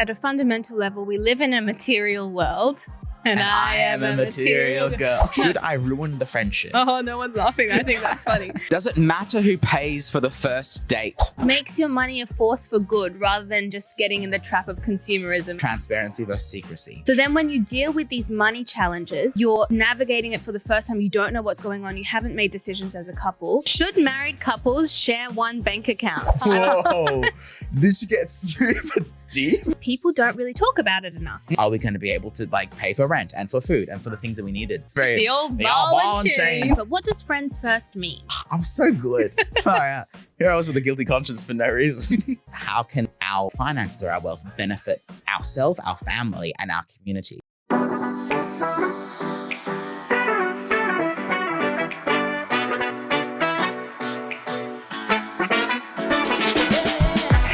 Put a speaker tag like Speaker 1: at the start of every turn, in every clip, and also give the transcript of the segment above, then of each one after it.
Speaker 1: at a fundamental level, we live in a material world. And I am a material
Speaker 2: girl. Should I ruin the friendship?
Speaker 1: Oh, no one's laughing. I think that's funny.
Speaker 2: Does it matter who pays for the first date?
Speaker 1: Makes your money a force for good rather than just getting in the trap of consumerism.
Speaker 2: Transparency versus secrecy.
Speaker 1: So then when you deal with these money challenges, you're navigating it for the first time. You don't know what's going on. You haven't made decisions as a couple. Should married couples share one bank account?
Speaker 2: Whoa, this gets super deep.
Speaker 1: People don't really talk about it enough.
Speaker 2: Are we going to be able to pay for rent and for food and for the things that we needed?
Speaker 1: The old ball and chain. But what does friends first mean?
Speaker 2: I'm so good. Here I was with a guilty conscience for no reason. How can our finances or our wealth benefit ourselves, our family, and our community?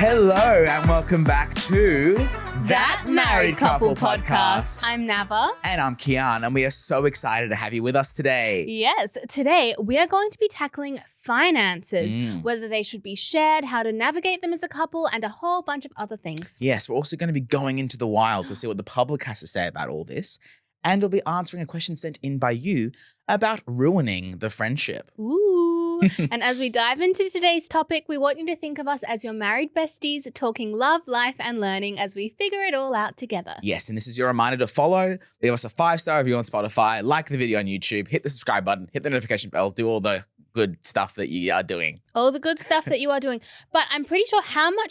Speaker 2: Hello and welcome back to
Speaker 1: That Married Couple Podcast. I'm Nava.
Speaker 2: And I'm Kian, and we are so excited to have you with us today.
Speaker 1: Yes, today we are going to be tackling finances, whether they should be shared, how to navigate them as a couple, and a whole bunch of other things.
Speaker 2: Yes, we're also going to be going into the wild to see what the public has to say about all this. And we'll be answering a question sent in by you about ruining the friendship.
Speaker 1: Ooh. And as we dive into today's topic, we want you to think of us as your married besties talking love, life, and learning as we figure it all out together.
Speaker 2: Yes, and this is your reminder to follow, leave us a 5-star review on Spotify, like the video on YouTube, hit the subscribe button, hit the notification bell, do all the good stuff that you are doing.
Speaker 1: All the good stuff that you are doing. But I'm pretty sure how many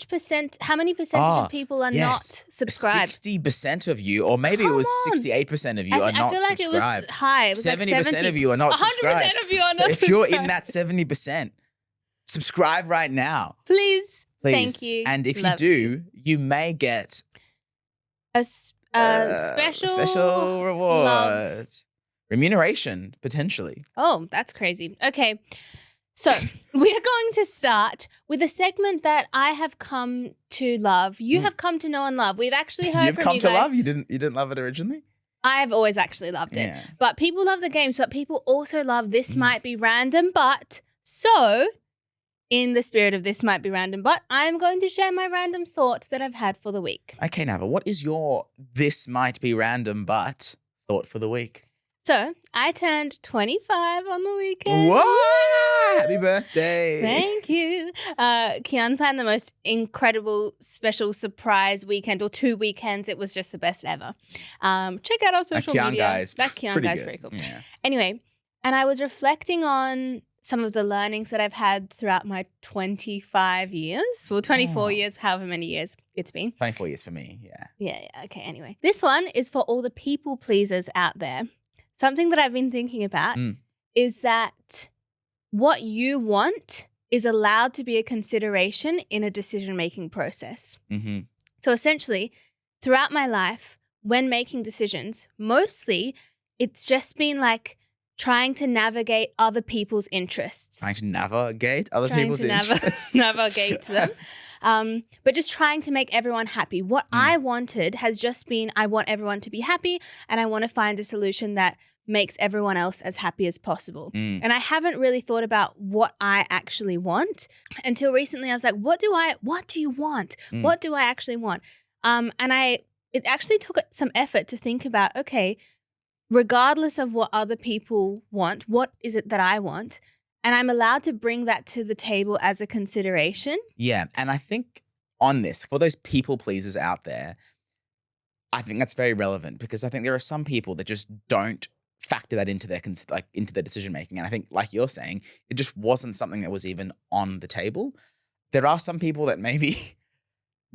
Speaker 1: percentage of people are not subscribed?
Speaker 2: 60% of you, or maybe it was 68% of you are not subscribed.
Speaker 1: I feel like it was high. It was
Speaker 2: 70% of you are not subscribed.
Speaker 1: 100% of you are not
Speaker 2: subscribed.
Speaker 1: If
Speaker 2: you're in that 70%, subscribe right now.
Speaker 1: Please. Thank you.
Speaker 2: And if you do, you may get
Speaker 1: a special
Speaker 2: reward.
Speaker 1: Love.
Speaker 2: Remuneration, potentially.
Speaker 1: Oh, that's crazy. Okay. So we are going to start with a segment that I have come to love. You have come to know and love. We've actually heard from you guys.
Speaker 2: You've come to love? You didn't love it originally?
Speaker 1: I have always actually loved it. But people love the games, but people also love This Might Be Random But. So in the spirit of This Might Be Random But, I'm going to share my random thoughts that I've had for the week.
Speaker 2: Okay, Nava, what is your This Might Be Random But thought for the week?
Speaker 1: So, I turned 25 on the weekend.
Speaker 2: What? Happy birthday.
Speaker 1: Thank you. Kian planned the most incredible special surprise weekend, or 2 weekends. It was just the best ever. Check out our social media. That Kian guy's pretty cool.
Speaker 2: Yeah.
Speaker 1: Anyway, and I was reflecting on some of the learnings that I've had throughout my 25 years. Well, 24 years, however many years it's been.
Speaker 2: 24 years for me, yeah.
Speaker 1: Yeah, okay, anyway. This one is for all the people pleasers out there. Something that I've been thinking about is that what you want is allowed to be a consideration in a decision-making process.
Speaker 2: Mm-hmm.
Speaker 1: So essentially, throughout my life, when making decisions, mostly it's just been like trying to navigate other people's interests.
Speaker 2: Trying to navigate other people's interests?
Speaker 1: Navigate them. But just trying to make everyone happy. What I wanted has just been, I want everyone to be happy and I want to find a solution that makes everyone else as happy as possible. And I haven't really thought about what I actually want until recently. I was like, what do you want? What do I actually want? And it actually took some effort to think about, okay, regardless of what other people want, what is it that I want? And I'm allowed to bring that to the table as a consideration.
Speaker 2: Yeah. And I think on this, for those people pleasers out there, I think that's very relevant because I think there are some people that just don't factor that into their decision making. And I think, like you're saying, it just wasn't something that was even on the table. There are some people that maybe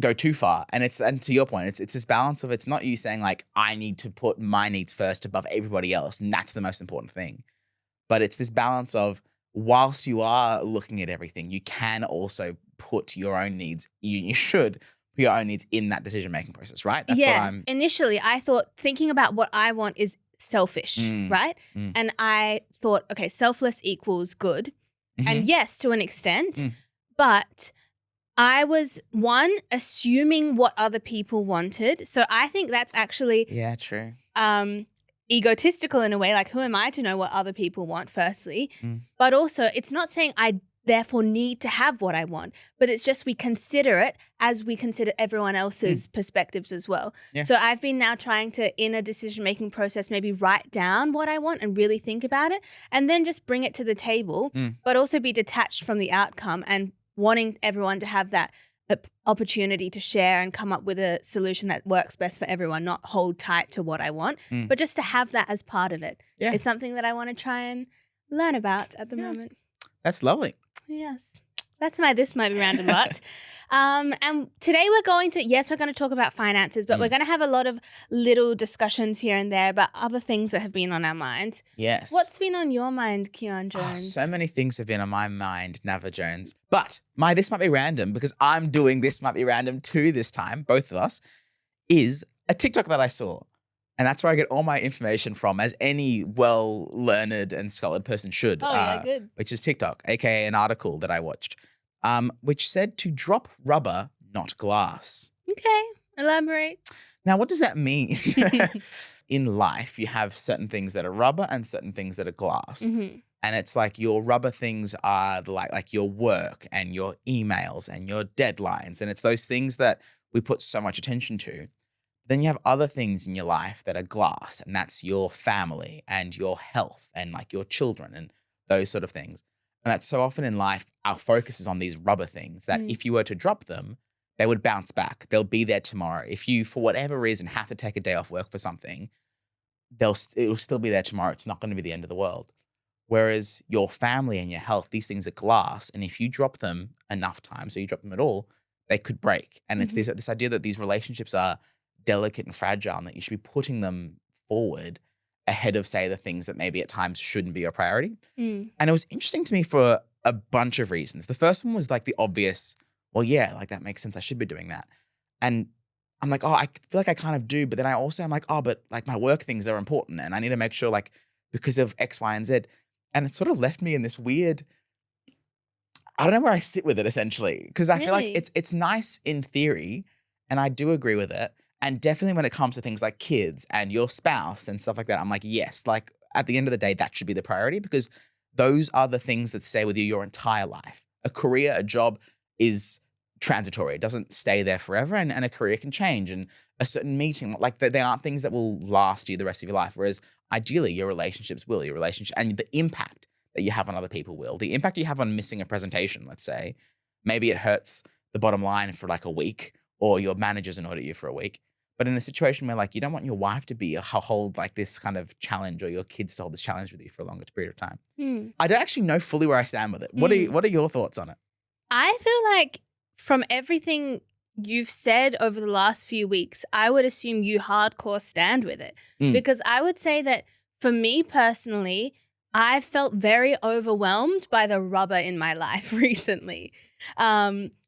Speaker 2: go too far. And to your point, it's this balance of, it's not you saying like, I need to put my needs first above everybody else. And that's the most important thing. But it's this balance of, whilst you are looking at everything, you can also put your own needs, you should put your own needs in that decision-making process, right? That's what I'm...
Speaker 1: Initially, I thought thinking about what I want is selfish, right? And I thought, okay, selfless equals good. And yes, to an extent, but I was, one, assuming what other people wanted. So I think that's actually...
Speaker 2: Yeah, true.
Speaker 1: Egotistical in a way, like who am I to know what other people want, firstly? But also, it's not saying I therefore need to have what I want. But it's just we consider it as we consider everyone else's perspectives as well.
Speaker 2: Yeah.
Speaker 1: So I've been now trying to, in a decision-making process, maybe write down what I want and really think about it and then just bring it to the table, but also be detached from the outcome and wanting everyone to have that opportunity to share and come up with a solution that works best for everyone, not hold tight to what I want, but just to have that as part of it.
Speaker 2: Yeah.
Speaker 1: It's something that I want to try and learn about at the moment.
Speaker 2: That's lovely.
Speaker 1: Yes. That's my This Might Be Random But. And today we're going to talk about finances, but we're going to have a lot of little discussions here and there about other things that have been on our minds.
Speaker 2: Yes.
Speaker 1: What's been on your mind, Keon Jones?
Speaker 2: Oh, so many things have been on my mind, Nava Jones. But my This Might Be Random, because I'm doing This Might Be Random too this time, both of us, is a TikTok that I saw. And that's where I get all my information from, as any well-learned and scholared person should.
Speaker 1: Good.
Speaker 2: Which is TikTok, aka an article that I watched, which said to drop rubber, not glass.
Speaker 1: Okay, elaborate.
Speaker 2: Now, what does that mean? In life, you have certain things that are rubber and certain things that are glass.
Speaker 1: Mm-hmm.
Speaker 2: And it's like your rubber things are like your work and your emails and your deadlines. And it's those things that we put so much attention to. Then you have other things in your life that are glass, and that's your family and your health and like your children and those sort of things. And that's so often in life, our focus is on these rubber things that if you were to drop them, they would bounce back. They'll be there tomorrow. If you, for whatever reason, have to take a day off work for something, it will still be there tomorrow. It's not going to be the end of the world. Whereas your family and your health, these things are glass. And if you drop them enough times, or you drop them at all, they could break. And it's this idea that these relationships are delicate and fragile, and that you should be putting them forward ahead of, say, the things that maybe at times shouldn't be your priority. And it was interesting to me for a bunch of reasons. The first one was like the obvious, well, yeah, like that makes sense. I should be doing that. And I'm like, oh, I feel like I kind of do. But then I'm like, oh, but like my work things are important and I need to make sure, like, because of X, Y, and Z. And it sort of left me in this weird, I don't know where I sit with it essentially. Because I feel like it's nice in theory, and I do agree with it. And definitely when it comes to things like kids and your spouse and stuff like that, I'm like, yes, like at the end of the day, that should be the priority, because those are the things that stay with you your entire life. A career, a job is transitory. It doesn't stay there forever, and a career can change. And a certain meeting, like they aren't things that will last you the rest of your life. Whereas ideally your relationships will, and the impact that you have on other people will. The impact you have on missing a presentation, let's say, maybe it hurts the bottom line for like a week, or your manager's annoyed at you for a week. But in a situation where like you don't want your wife to be hold like this kind of challenge, or your kids to hold this challenge with you for a longer period of time. I don't actually know fully where I stand with it. What are your thoughts on it?
Speaker 1: I feel like from everything you've said over the last few weeks, I would assume you hardcore stand with it. Because I would say that for me personally, I felt very overwhelmed by the rubber in my life recently.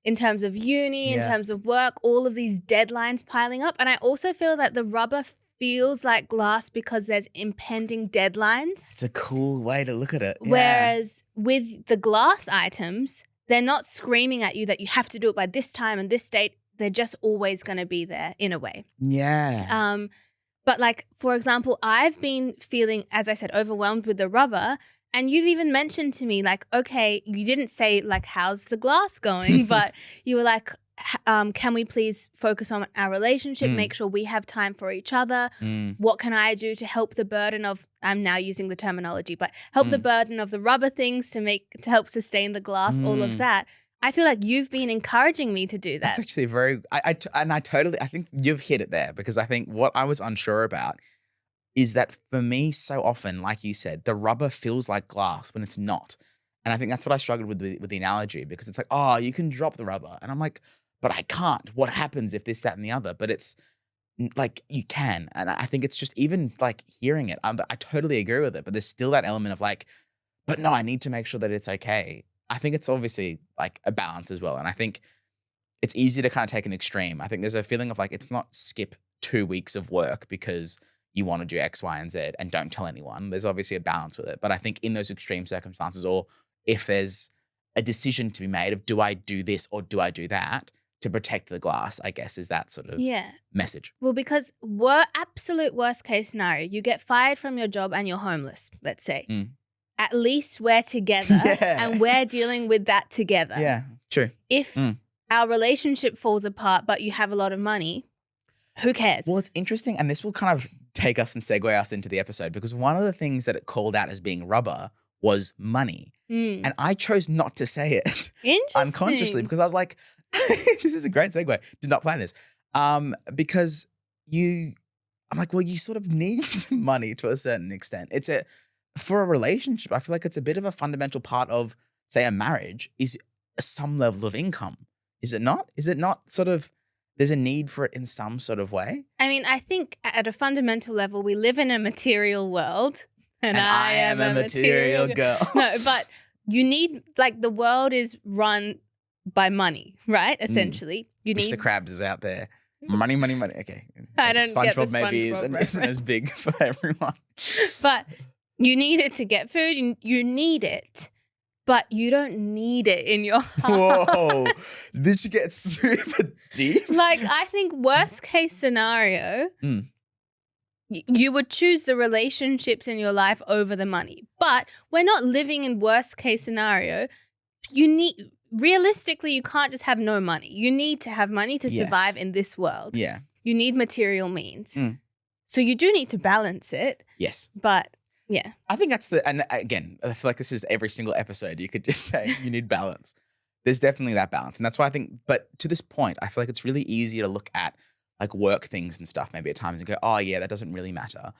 Speaker 1: In terms of uni, in terms of work, all of these deadlines piling up. And I also feel that the rubber feels like glass because there's impending deadlines.
Speaker 2: It's a cool way to look at it.
Speaker 1: Whereas with the glass items, they're not screaming at you that you have to do it by this time and this date. They're just always going to be there in a way.
Speaker 2: Yeah.
Speaker 1: But like, for example, I've been feeling, as I said, overwhelmed with the rubber. And you've even mentioned to me, like, okay, you didn't say, like, how's the glass going? But you were like, can we please focus on our relationship, make sure we have time for each other? What can I do to help the burden of, I'm now using the terminology, but help the burden of the rubber things to help sustain the glass, all of that. I feel like you've been encouraging me to do that.
Speaker 2: That's actually I think you've hit it there, because I think what I was unsure about is that for me, so often, like you said, the rubber feels like glass when it's not. And I think that's what I struggled with the analogy, because it's like, oh, you can drop the rubber. And I'm like, but I can't. What happens if this, that, and the other? But it's like, you can. And I think it's just even like hearing it, I totally agree with it. But there's still that element of like, but no, I need to make sure that it's okay. I think it's obviously like a balance as well. And I think it's easy to kind of take an extreme. I think there's a feeling of like, it's not skip 2 weeks of work because you want to do X, Y, and Z and don't tell anyone. There's obviously a balance with it. But I think in those extreme circumstances, or if there's a decision to be made of, do I do this or do I do that to protect the glass, I guess is that sort of message.
Speaker 1: Well, because absolute worst case scenario, you get fired from your job and you're homeless, let's say. at least we're together
Speaker 2: Yeah.
Speaker 1: and we're dealing with that together.
Speaker 2: Yeah, true.
Speaker 1: If our relationship falls apart but you have a lot of money, who cares?
Speaker 2: Well, it's interesting, and this will kind of take us and segue us into the episode, because one of the things that it called out as being rubber was money. And I chose not to say it unconsciously, because I was like, this is a great segue. Did not plan this. Because I'm like, well, you sort of need money to a certain extent. For a relationship, I feel like it's a bit of a fundamental part of, say, a marriage is some level of income. Is it not? Is it not sort of, there's a need for it in some sort of way?
Speaker 1: I mean, I think at a fundamental level, we live in a material world. And I am a material
Speaker 2: girl.
Speaker 1: No, but you need, like, the world is run by money, right? Essentially. You need
Speaker 2: Mr. Krabs is out there. Money, money, money. Okay.
Speaker 1: I don't get the
Speaker 2: SpongeBob maybe
Speaker 1: SpongeBob
Speaker 2: isn't as big for everyone.
Speaker 1: But you need it to get food. You need it, but you don't need it in your heart.
Speaker 2: Whoa. This gets super deep.
Speaker 1: Like, I think worst case scenario, you would choose the relationships in your life over the money. But we're not living in worst case scenario. Realistically, you can't just have no money. You need to have money to survive in this world.
Speaker 2: Yeah.
Speaker 1: You need material means. So you do need to balance it.
Speaker 2: Yes.
Speaker 1: But yeah.
Speaker 2: I think and again, I feel like this is every single episode. You could just say you need balance. There's definitely that balance. And that's why I think, but to this point, I feel like it's really easy to look at like work things and stuff maybe at times and go, oh yeah, that doesn't really matter.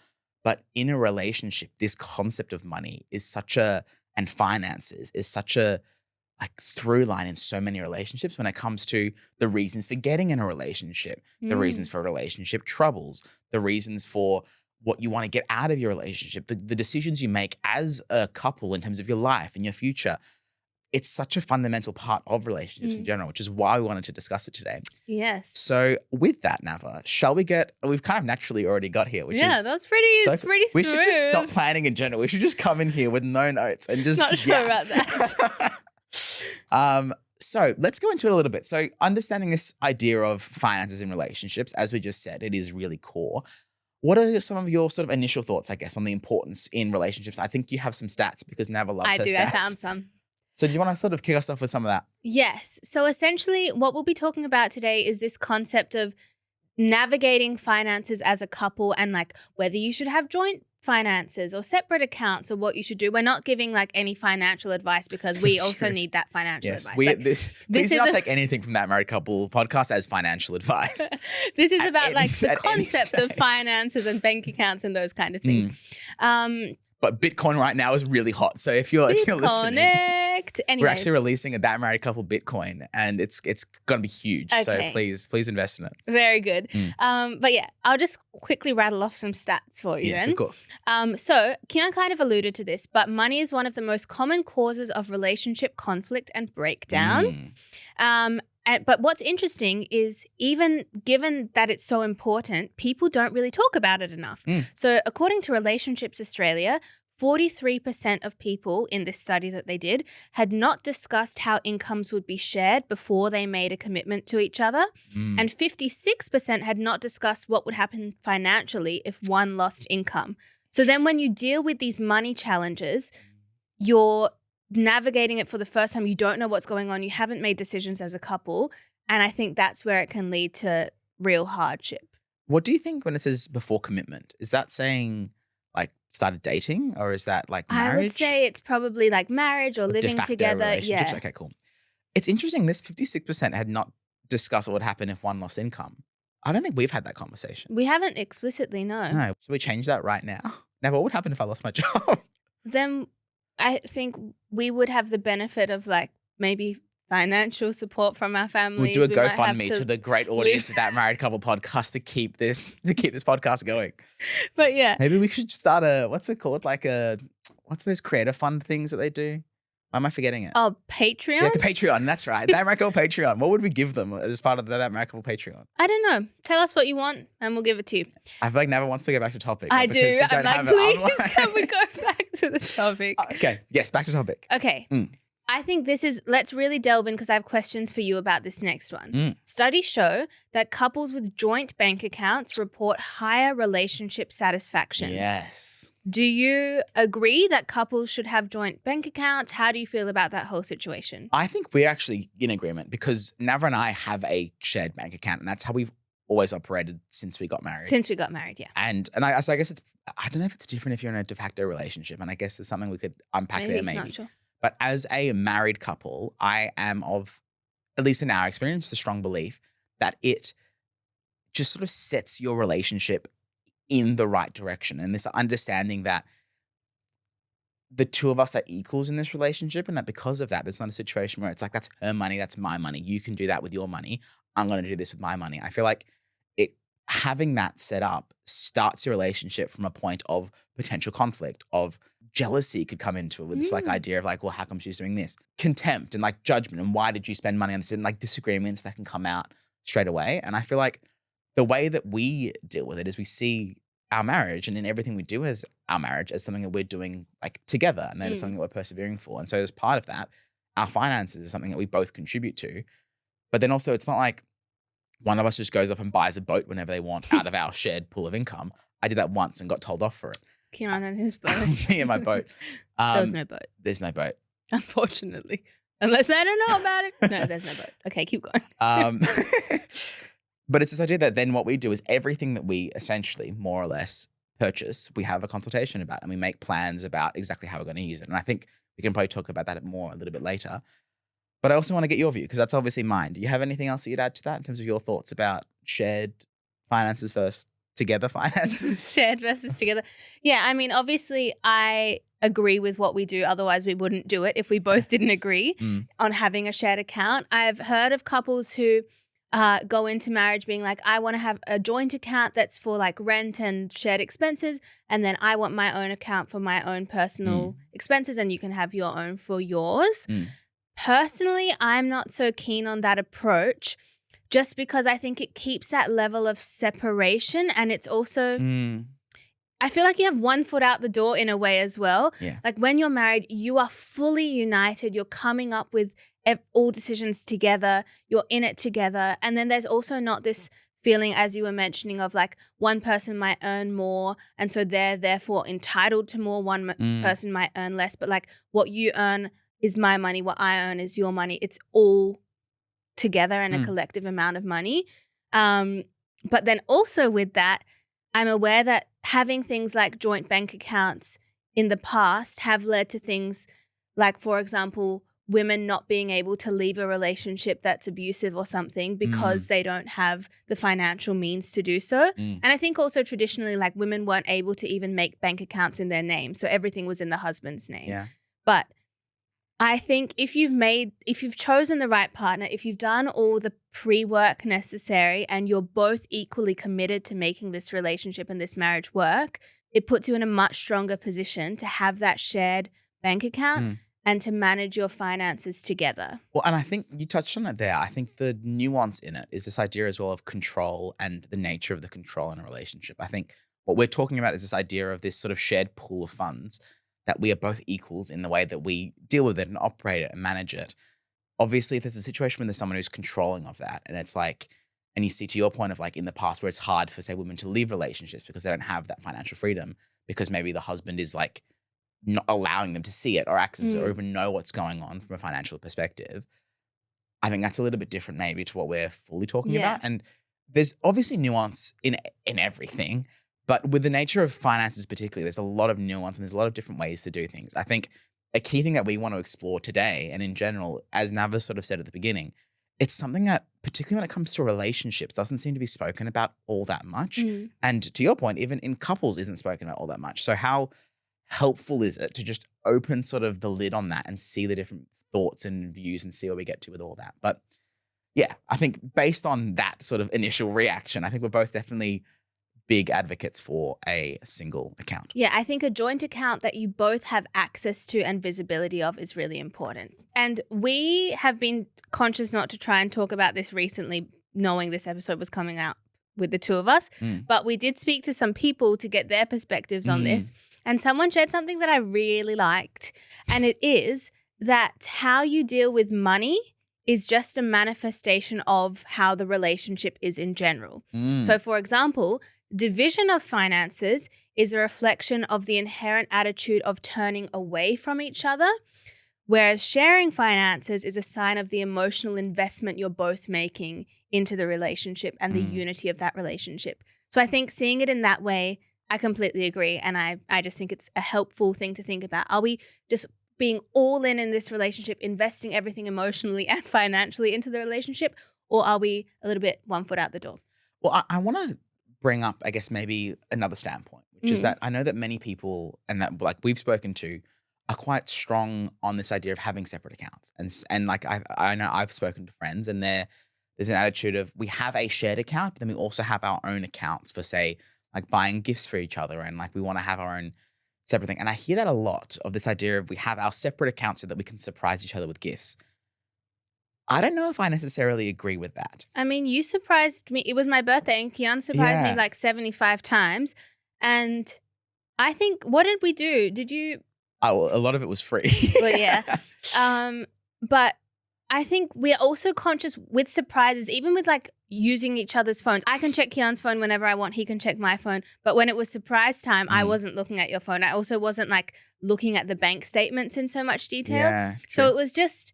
Speaker 2: But in a relationship, this concept of money and finances is such a like through line in so many relationships when it comes to the reasons for getting in a relationship, the reasons for relationship troubles, the reasons for what you want to get out of your relationship, the decisions you make as a couple in terms of your life and your future. It's such a fundamental part of relationships in general, which is why we wanted to discuss it today.
Speaker 1: Yes.
Speaker 2: So with that, Nava, we've kind of naturally already got here, which is
Speaker 1: that was pretty smooth.
Speaker 2: We should just stop planning in general. We should just come in here with no notes and just
Speaker 1: Not sure about that.
Speaker 2: So let's go into it a little bit. So understanding this idea of finances in relationships, as we just said, it is really core. What are some of your sort of initial thoughts, I guess, on the importance in relationships? I think you have some stats because Nava loves her stats.
Speaker 1: I found some.
Speaker 2: So do you want to sort of kick us off with some of that?
Speaker 1: Yes. So essentially what we'll be talking about today is this concept of navigating finances as a couple and like whether you should have joint finances or separate accounts or what you should do. We're not giving like any financial advice because we also need that financial advice.
Speaker 2: Please do not take anything from That Married Couple podcast as financial advice.
Speaker 1: This is about like the concept of finances and bank accounts and those kind of things.
Speaker 2: But Bitcoin right now is really hot. So if you're listening,
Speaker 1: anyway,
Speaker 2: we're actually releasing a That Married Couple Bitcoin and it's going to be huge. Okay. So please invest in it.
Speaker 1: Very good. But yeah, I'll just quickly rattle off some stats for you then.
Speaker 2: Yes, of course.
Speaker 1: So Kian kind of alluded to this, but money is one of the most common causes of relationship conflict and breakdown. But what's interesting is even given that it's so important, people don't really talk about it enough. So according to Relationships Australia, 43% of people in this study that they did had not discussed how incomes would be shared before they made a commitment to each other. And 56% had not discussed what would happen financially if one lost income. So then when you deal with these money challenges, you're navigating it for the first time. You don't know what's going on. You haven't made decisions as a couple. And I think that's where it can lead to real hardship.
Speaker 2: What do you think when it says before commitment? Is that saying like started dating or is that like marriage?
Speaker 1: I would say it's probably like marriage or living together. Yeah.
Speaker 2: Okay, cool. It's interesting. This 56% had not discussed what would happen if one lost income. I don't think we've had that conversation.
Speaker 1: We haven't explicitly, no.
Speaker 2: No. Should we change that right now? Now, what would happen if I lost my job?
Speaker 1: Then I think we would have the benefit of like maybe financial support from our families.
Speaker 2: We'll do a GoFundMe to the great audience of That Married Couple podcast to keep this podcast going.
Speaker 1: But yeah.
Speaker 2: Maybe we should start what's it called? What's those creator fund things that they do? Why am I forgetting it?
Speaker 1: Oh, Patreon?
Speaker 2: Yeah, the Patreon. That's right. That Married Couple Patreon. What would we give them as part of the That Married Couple Patreon?
Speaker 1: I don't know. Tell us what you want and we'll give it to you.
Speaker 2: I feel like Never wants to go back to topic.
Speaker 1: I do. I'm like, please, can we go back to the topic?
Speaker 2: Okay. Yes, back to topic.
Speaker 1: Okay. I think let's really delve in because I have questions for you about this next one. Studies show that couples with joint bank accounts report higher relationship satisfaction.
Speaker 2: Yes.
Speaker 1: Do you agree that couples should have joint bank accounts? How do you feel about that whole situation?
Speaker 2: I think we're actually in agreement because Navra and I have a shared bank account, and that's how we've always operated since we got married.
Speaker 1: Since we got married, yeah.
Speaker 2: And so I guess I don't know if it's different if you're in a de facto relationship, and I guess there's something we could unpack there maybe.
Speaker 1: Not sure.
Speaker 2: But as a married couple, I am of, at least in our experience, the strong belief that it just sort of sets your relationship in the right direction. And this understanding that the two of us are equals in this relationship, and that because of that, there's not a situation where it's like, that's her money, that's my money. You can do that with your money. I'm going to do this with my money. I feel like having that set up starts your relationship from a point of potential conflict, of jealousy could come into it with this like idea of like, well, how come she's doing this? Contempt and like judgment, and why did you spend money on this? And like disagreements that can come out straight away. And I feel like the way that we deal with it is we see our marriage, and in everything we do as our marriage, as something that we're doing like together, and that it's something that we're persevering for. And so as part of that, our finances is something that we both contribute to. But then also it's not like one of us just goes off and buys a boat whenever they want out of our shared pool of income. I did that once and got told off for it.
Speaker 1: Kieran and his boat.
Speaker 2: Me and my boat.
Speaker 1: There was no boat.
Speaker 2: There's no boat.
Speaker 1: Unfortunately. Unless I don't know about it. No, there's no boat. Okay, keep going.
Speaker 2: But it's this idea that then what we do is everything that we essentially more or less purchase, we have a consultation about, and we make plans about exactly how we're going to use it. And I think we can probably talk about that more a little bit later. But I also want to get your view, because that's obviously mine. Do you have anything else that you'd add to that in terms of your thoughts about shared finances versus together finances?
Speaker 1: Shared versus together. Yeah, I mean, obviously I agree with what we do. Otherwise, we wouldn't do it if we both didn't agree on having a shared account. I've heard of couples who go into marriage being like, I want to have a joint account that's for like rent and shared expenses, and then I want my own account for my own personal expenses, and you can have your own for yours. Personally, I'm not so keen on that approach, just because I think it keeps that level of separation, and it's also I feel like you have one foot out the door in a way as well.
Speaker 2: Yeah.
Speaker 1: Like when you're married, you are fully united. You're coming up with all decisions together. You're in it together. And then there's also not this feeling, as you were mentioning, of like one person might earn more, and so they're therefore entitled to more. One person might earn less, but like what you earn is my money. What I earn is your money. It's all together and a collective amount of money. But then also with that, I'm aware that having things like joint bank accounts in the past have led to things like, for example, women not being able to leave a relationship that's abusive or something because they don't have the financial means to do so. And I think also traditionally, like women weren't able to even make bank accounts in their name. So everything was in the husband's name.
Speaker 2: Yeah.
Speaker 1: But I think if you've chosen the right partner, if you've done all the pre-work necessary and you're both equally committed to making this relationship and this marriage work, it puts you in a much stronger position to have that shared bank account and to manage your finances together.
Speaker 2: Well, and I think you touched on it there. I think the nuance in it is this idea as well of control and the nature of the control in a relationship. I think what we're talking about is this idea of this sort of shared pool of funds, that we are both equals in the way that we deal with it and operate it and manage it. Obviously, if there's a situation when there's someone who's controlling of that, and it's like, and you see to your point of like in the past where it's hard for, say, women to leave relationships because they don't have that financial freedom, because maybe the husband is like not allowing them to see it or access it or even know what's going on from a financial perspective. I think that's a little bit different maybe to what we're fully talking about. And there's obviously nuance in everything. But with the nature of finances particularly, there's a lot of nuance and there's a lot of different ways to do things. I think a key thing that we want to explore today, and in general, as Nava sort of said at the beginning, it's something that, particularly when it comes to relationships, doesn't seem to be spoken about all that much. And to your point, even in couples isn't spoken about all that much. So how helpful is it to just open sort of the lid on that and see the different thoughts and views and see where we get to with all that? But yeah, I think based on that sort of initial reaction, I think we're both definitely big advocates for a single account.
Speaker 1: Yeah, I think a joint account that you both have access to and visibility of is really important. And we have been conscious not to try and talk about this recently, knowing this episode was coming out with the two of us. But we did speak to some people to get their perspectives on this. And someone shared something that I really liked. And it is that how you deal with money is just a manifestation of how the relationship is in general. So for example, division of finances is a reflection of the inherent attitude of turning away from each other, whereas sharing finances is a sign of the emotional investment you're both making into the relationship and the unity of that relationship. So I think seeing it in that way, I completely agree. And I just think it's a helpful thing to think about. Are we just being all in this relationship, investing everything emotionally and financially into the relationship, or are we a little bit one foot out the door?
Speaker 2: Well, I want to bring up, I guess, maybe another standpoint, which is that I know that many people, and that like we've spoken to, are quite strong on this idea of having separate accounts. And like I know I've spoken to friends, and there's an attitude of we have a shared account, but then we also have our own accounts for, say, like buying gifts for each other, and like we want to have our own separate thing. And I hear that a lot, of this idea of we have our separate accounts so that we can surprise each other with gifts. I don't know if I necessarily agree with that.
Speaker 1: I mean, you surprised me. It was my birthday, and Kian surprised me like 75 times. And I think, what did we do? Did you?
Speaker 2: Oh, well, a lot of it was free.
Speaker 1: Well, yeah. But I think we're also conscious with surprises, even with like using each other's phones. I can check Kian's phone whenever I want. He can check my phone. But when it was surprise time, I wasn't looking at your phone. I also wasn't like looking at the bank statements in so much detail.
Speaker 2: Yeah,
Speaker 1: so it was just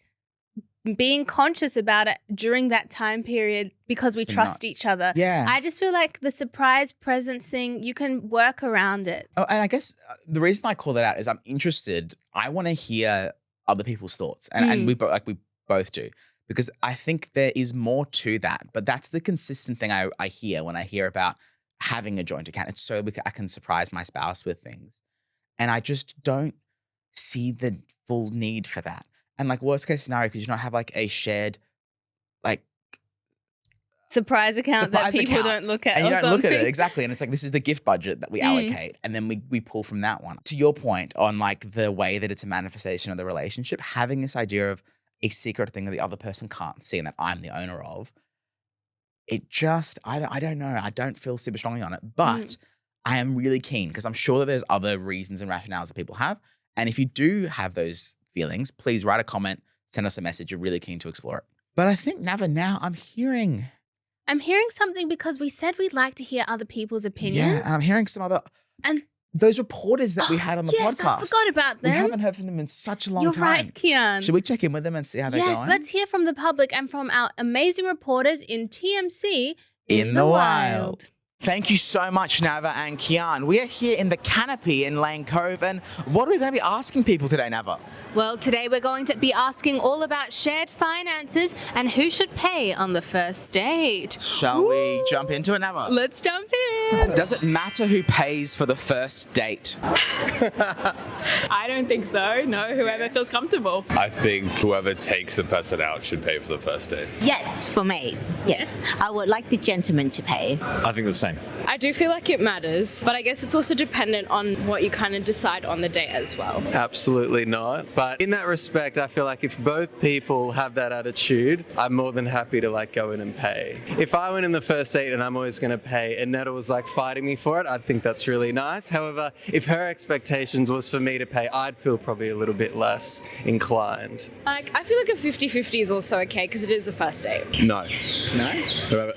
Speaker 1: being conscious about it during that time period because we trust each other.
Speaker 2: Yeah.
Speaker 1: I just feel like the surprise presents thing, you can work around it.
Speaker 2: Oh, and I guess the reason I call that out is I'm interested. I want to hear other people's thoughts, and we both do, because I think there is more to that. But that's the consistent thing I hear when I hear about having a joint account. It's so I can surprise my spouse with things, and I just don't see the full need for that. And like worst case scenario, could you not have like a shared like
Speaker 1: surprise account that people don't look at?
Speaker 2: And you
Speaker 1: or
Speaker 2: don't look at it,
Speaker 1: something.
Speaker 2: exactly. And it's like, this is the gift budget that we allocate. And then we pull from that one. To your point on like the way that it's a manifestation of the relationship, having this idea of a secret thing that the other person can't see and that I'm the owner of, it just, I don't know. I don't feel super strongly on it. But I am really keen, because I'm sure that there's other reasons and rationales that people have. And if you do have those feelings, please write a comment, send us a message. You're really keen to explore it. But I think, Nava, now I'm hearing
Speaker 1: something, because we said we'd like to hear other people's opinions.
Speaker 2: Yeah, and I'm hearing some other,
Speaker 1: and
Speaker 2: those reporters that we had on the
Speaker 1: yes,
Speaker 2: podcast.
Speaker 1: I forgot about them.
Speaker 2: We haven't heard from them in such a long
Speaker 1: You're
Speaker 2: time.
Speaker 1: right, Kian.
Speaker 2: Should we check in with them and see how they're going?
Speaker 1: Yes, let's hear from the public and from our amazing reporters in TMC
Speaker 2: in the wild. Thank you so much, Nava and Kian. We are here in the Canopy in Lane Cove, and what are we going to be asking people today, Nava?
Speaker 1: Well, today we're going to be asking all about shared finances and who should pay on the first date.
Speaker 2: Shall we jump into it, Nava?
Speaker 1: Let's jump in.
Speaker 2: Does it matter who pays for the first date?
Speaker 3: I don't think so. No, whoever feels comfortable.
Speaker 4: I think whoever takes the person out should pay for the first date.
Speaker 5: Yes, for me. Yes. I would like the gentleman to pay.
Speaker 4: I think the same.
Speaker 6: I do feel like it matters, but I guess it's also dependent on what you kind of decide on the date as well.
Speaker 7: Absolutely not. But in that respect, I feel like if both people have that attitude, I'm more than happy to like go in and pay. If I went in the first date and I'm always going to pay and Netta was like fighting me for it, I think that's really nice. However, if her expectations was for me to pay, I'd feel probably a little bit less inclined.
Speaker 6: Like, I feel like a 50-50 is also okay because it is a first date.
Speaker 4: No.
Speaker 2: No?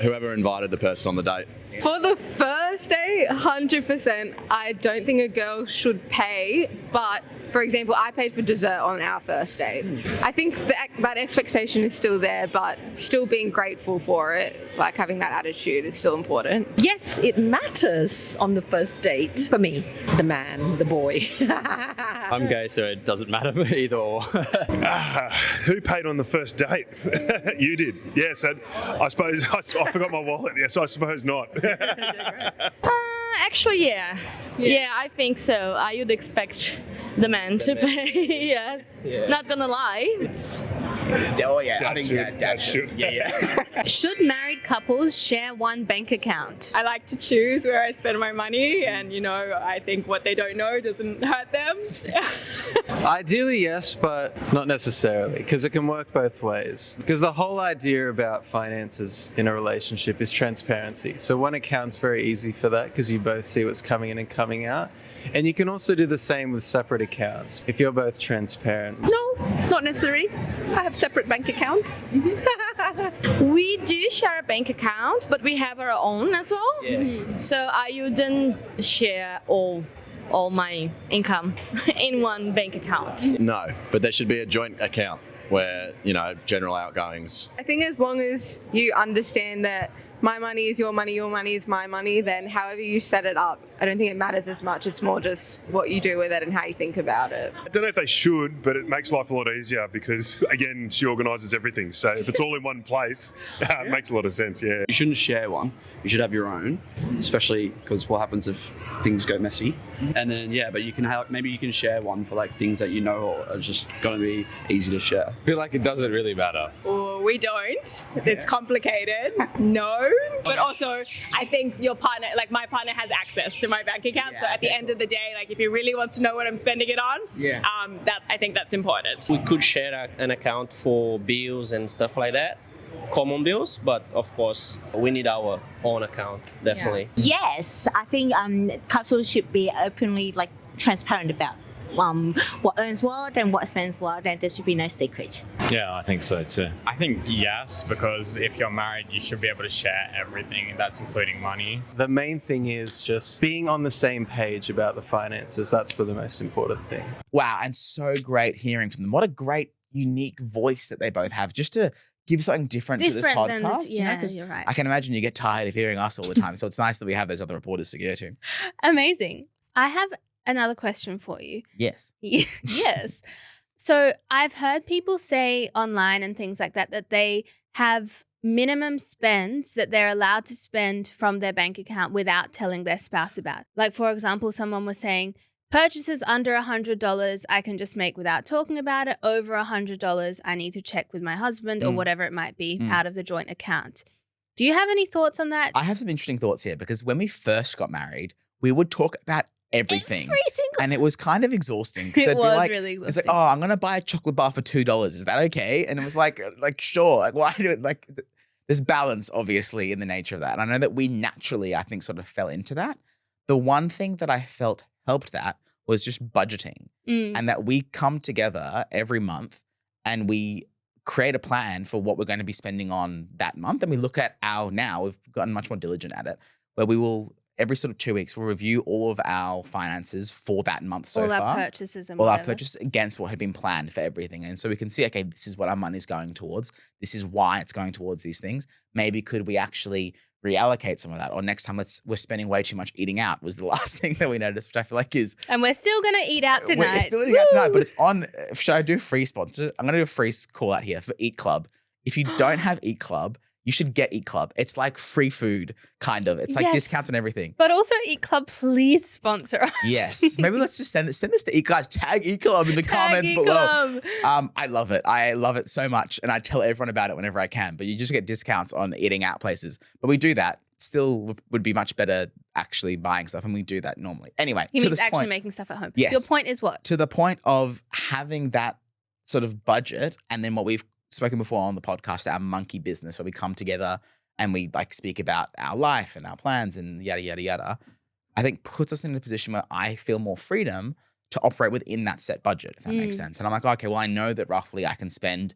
Speaker 4: Whoever invited the person on the date.
Speaker 8: For the first date, 100%, I don't think a girl should pay, but for example, I paid for dessert on our first date. I think that expectation is still there, but still being grateful for it, like having that attitude is still important.
Speaker 9: Yes, it matters on the first date. For me, the man, the boy.
Speaker 10: I'm gay, so it doesn't matter either or.
Speaker 11: Who paid on the first date? You did. Yes, I suppose I forgot my wallet. Yes, I suppose not.
Speaker 6: Actually, yeah. Yeah, I think so. I would expect the man to pay, yes. Yeah. Not gonna lie.
Speaker 2: Oh, yeah. I think
Speaker 11: Dad should.
Speaker 2: Yeah.
Speaker 1: Should married couples share one bank account?
Speaker 3: I like to choose where I spend my money, and I think what they don't know doesn't hurt them.
Speaker 7: Ideally, yes, but not necessarily, because it can work both ways. Because the whole idea about finances in a relationship is transparency. So one account's very easy for that, because you both see what's coming in and coming out. And you can also do the same with separate accounts if you're both transparent.
Speaker 9: No, not necessary. I have separate bank accounts.
Speaker 6: We do share a bank account, but we have our own as well.
Speaker 10: Yeah.
Speaker 6: So I wouldn't share all my income in one bank account.
Speaker 10: No, but there should be a joint account where, general outgoings.
Speaker 8: I think as long as you understand that my money is your money is my money, then however you set it up, I don't think it matters as much. It's more just what you do with it and how you think about it.
Speaker 11: I don't know if they should, but it makes life a lot easier because, again, she organises everything. So if it's all in one place, it makes a lot of sense, yeah.
Speaker 12: You shouldn't share one. You should have your own, especially because what happens if things go messy. And then, but you can maybe you can share one for like things that are just going to be easy to share.
Speaker 4: I feel like it doesn't really matter.
Speaker 3: Or we don't. It's complicated. No. But also, I think your partner, like my partner, has access to my bank account. So at the end of the day, like if he really wants to know what I'm spending it on, I think that's important.
Speaker 13: We could share an account for bills and stuff like that, common bills, but of course we need our own account, definitely.
Speaker 5: Yes, I think couples should be openly transparent about what earns what and what spends what, and there should be no secret.
Speaker 14: Yeah, I think so too. I think yes, because if you're married, you should be able to share everything, and that's including money.
Speaker 7: The main thing is just being on the same page about the finances. That's for the most important thing.
Speaker 2: Wow, and so great hearing from them. What a great, unique voice that they both have, just to give something different to this podcast.
Speaker 1: You're right.
Speaker 2: I can imagine you get tired of hearing us all the time, so it's nice that we have those other reporters to go to.
Speaker 1: Amazing. I have another question for you.
Speaker 2: Yes.
Speaker 1: Yes. So I've heard people say online and things like that they have minimum spends that they're allowed to spend from their bank account without telling their spouse about. Like, for example, someone was saying, purchases under $100 I can just make without talking about it. Over $100 I need to check with my husband or whatever it might be out of the joint account. Do you have any thoughts on that?
Speaker 2: I have some interesting thoughts here because when we first got married, we would talk about everything. And it was kind of exhausting.
Speaker 1: It was really exhausting.
Speaker 2: It's like, oh, I'm going to buy a chocolate bar for $2. Is that okay? And it was like sure. Like, why do it? Like, there's balance, obviously, in the nature of that. And I know that we naturally, I think, sort of fell into that. The one thing that I felt helped that was just budgeting. And that we come together every month and we create a plan for what we're going to be spending on that month. And we look at we've gotten much more diligent at it, where we will, every sort of 2 weeks, we'll review all of our finances for that month so far.
Speaker 1: All our purchases and
Speaker 2: all
Speaker 1: whatever.
Speaker 2: our purchases against what had been planned for everything. And so we can see, okay, this is what our money's going towards. This is why it's going towards these things. Maybe could we actually reallocate some of that? Or next time we're spending way too much eating out was the last thing that we noticed, which I feel like is...
Speaker 1: And we're still going to eat out tonight.
Speaker 2: We're still eating out tonight, but it's on... Should I do a free sponsor? I'm going to do a free call out here for Eat Club. If you don't have Eat Club, you should get Eat Club. It's like free food, kind of. It's like discounts and everything.
Speaker 1: But also Eat Club, please sponsor us.
Speaker 2: Yes. Maybe let's just send this to Eat Guys. Tag Eat Club in the comments below. I love it. I love it so much. And I tell everyone about it whenever I can. But you just get discounts on eating out places. But we do that. Still would be much better actually buying stuff. And we do that normally. Anyway,
Speaker 1: He
Speaker 2: to
Speaker 1: means
Speaker 2: this
Speaker 1: actually
Speaker 2: point,
Speaker 1: making stuff at home.
Speaker 2: Yes.
Speaker 1: Your point is what?
Speaker 2: to the point of having that sort of budget, and then what we've spoken before on the podcast, our monkey business, where we come together and we speak about our life and our plans and yada, yada, yada, I think puts us in a position where I feel more freedom to operate within that set budget, if that makes sense. And I'm like, okay, well, I know that roughly I can spend,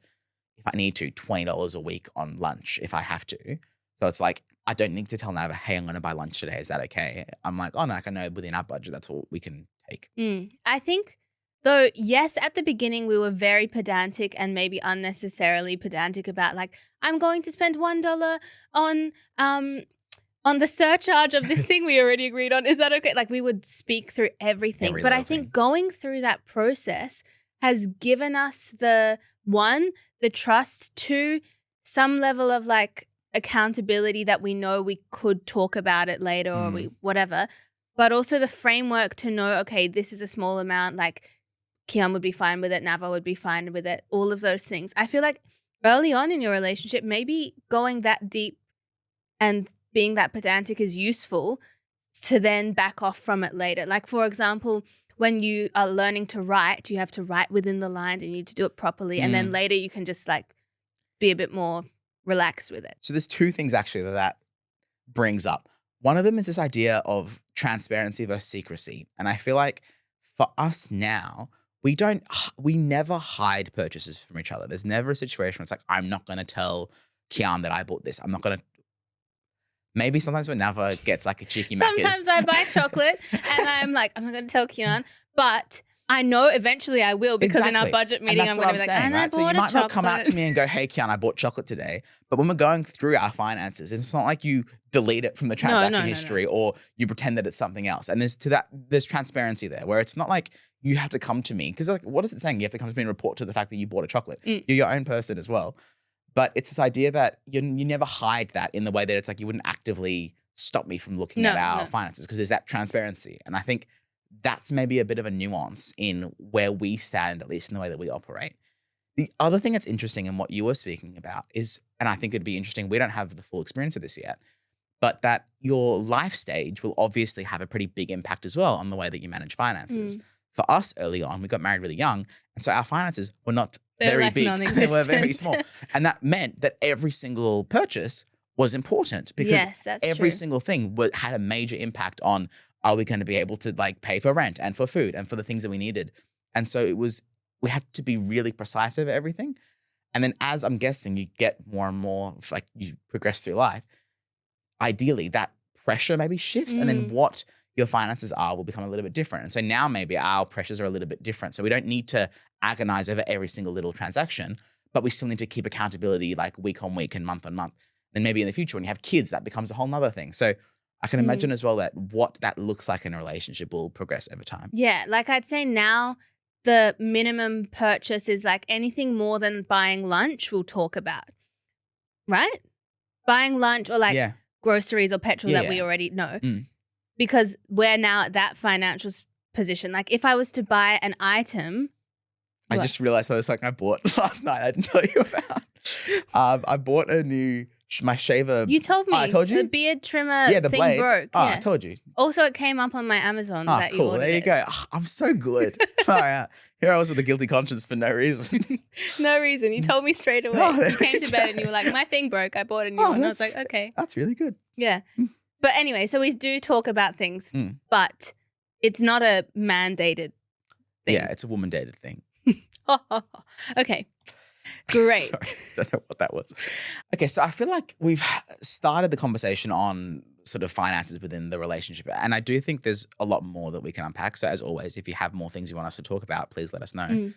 Speaker 2: if I need to, $20 a week on lunch if I have to. So it's like, I don't need to tell Nava, hey, I'm going to buy lunch today. Is that okay? I'm like, oh no, I know within our budget, that's all we can take.
Speaker 1: I think, though, yes, at the beginning we were very pedantic and maybe unnecessarily pedantic about I'm going to spend $1 on the surcharge of this thing we already agreed on. Is that okay? We would speak through everything. But I think going through that process has given us the trust, two, some level of accountability that we know we could talk about it later or whatever, but also the framework to know, okay, this is a small amount, Kian would be fine with it, Nava would be fine with it, all of those things. I feel like early on in your relationship, maybe going that deep and being that pedantic is useful to then back off from it later. For example, when you are learning to write, you have to write within the lines and you need to do it properly. And then later you can just be a bit more relaxed with it.
Speaker 2: So there's two things actually that brings up. One of them is this idea of transparency versus secrecy. And I feel like for us now, we never hide purchases from each other. There's never a situation where it's like, I'm not going to tell Kian that I bought this. I'm not going to. Maybe sometimes when Nava gets like a cheeky Macca's.
Speaker 1: Sometimes I buy chocolate and I'm like, I'm not going to tell Kian, but I know eventually I will because in our budget meeting, I'm going to be like, and I bought
Speaker 2: So you
Speaker 1: a
Speaker 2: might not come out
Speaker 1: chocolate.
Speaker 2: to me and go, hey, Kian, I bought chocolate today. But when we're going through our finances, it's not like you delete it from the transaction history or you pretend that it's something else. And there's transparency there where it's not like you have to come to me. Because like, what is it saying? You have to come to me and report to the fact that you bought a chocolate. You're your own person as well. But it's this idea that you never hide that in the way that it's like you wouldn't actively stop me from looking at our finances because there's that transparency. And I think that's maybe a bit of a nuance in where we stand, at least in the way that we operate. The other thing that's interesting in what you were speaking about is, and I think it'd be interesting, we don't have the full experience of this yet, but that your life stage will obviously have a pretty big impact as well on the way that you manage finances. For us early on, we got married really young, and so our finances were not very big. They were very small. And that meant that every single purchase was important because every single thing had a major impact on, are we going to be able to like pay for rent and for food and for the things that we needed? And so we had to be really precise over everything. And then as I'm guessing, you get more and more, like you progress through life, ideally that pressure maybe shifts and then what your finances are will become a little bit different. And so now maybe our pressures are a little bit different. So we don't need to agonize over every single little transaction, but we still need to keep accountability like week on week and month on month. Then maybe in the future when you have kids, that becomes a whole nother thing. So I can imagine as well that what that looks like in a relationship will progress over time.
Speaker 1: Yeah, like I'd say now the minimum purchase is like anything more than buying lunch we'll talk about, right? Buying lunch or like groceries or petrol that we already know. Because we're now at that financial position. Like if I was to buy an item.
Speaker 2: I just realized that was something I bought last night I didn't tell you about. I bought my shaver.
Speaker 1: You told me.
Speaker 2: I told you?
Speaker 1: The beard trimmer
Speaker 2: the
Speaker 1: thing
Speaker 2: blade.
Speaker 1: broke.
Speaker 2: Oh, I told you.
Speaker 1: Also, it came up on my Amazon that you
Speaker 2: cool.
Speaker 1: ordered
Speaker 2: There you go. Oh, I'm so good. All right. Here I was with a guilty conscience for no reason.
Speaker 1: No reason. You told me straight away. You came to bed and you were like, my thing broke. I bought a new one. And I was like, okay.
Speaker 2: That's really good.
Speaker 1: Yeah. But anyway, so we do talk about things, but it's not a mandated thing.
Speaker 2: Yeah, it's a woman-dated thing.
Speaker 1: Okay. Great.
Speaker 2: Sorry, I don't know what that was. Okay, so I feel like we've started the conversation on sort of finances within the relationship. And I do think there's a lot more that we can unpack. So as always, if you have more things you want us to talk about, please let us know.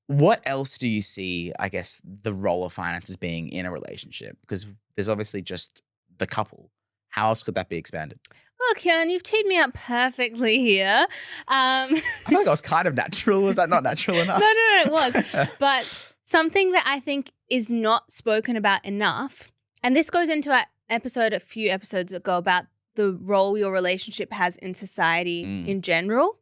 Speaker 2: What else do you see, I guess, the role of finances being in a relationship? Because there's obviously just the couple. How else could that be expanded?
Speaker 1: Well, Kian, you've teed me up perfectly here.
Speaker 2: I feel like I was kind of natural. Was that not natural enough?
Speaker 1: No, it was. But something that I think is not spoken about enough, and this goes into our episode a few episodes ago about the role your relationship has in society in general,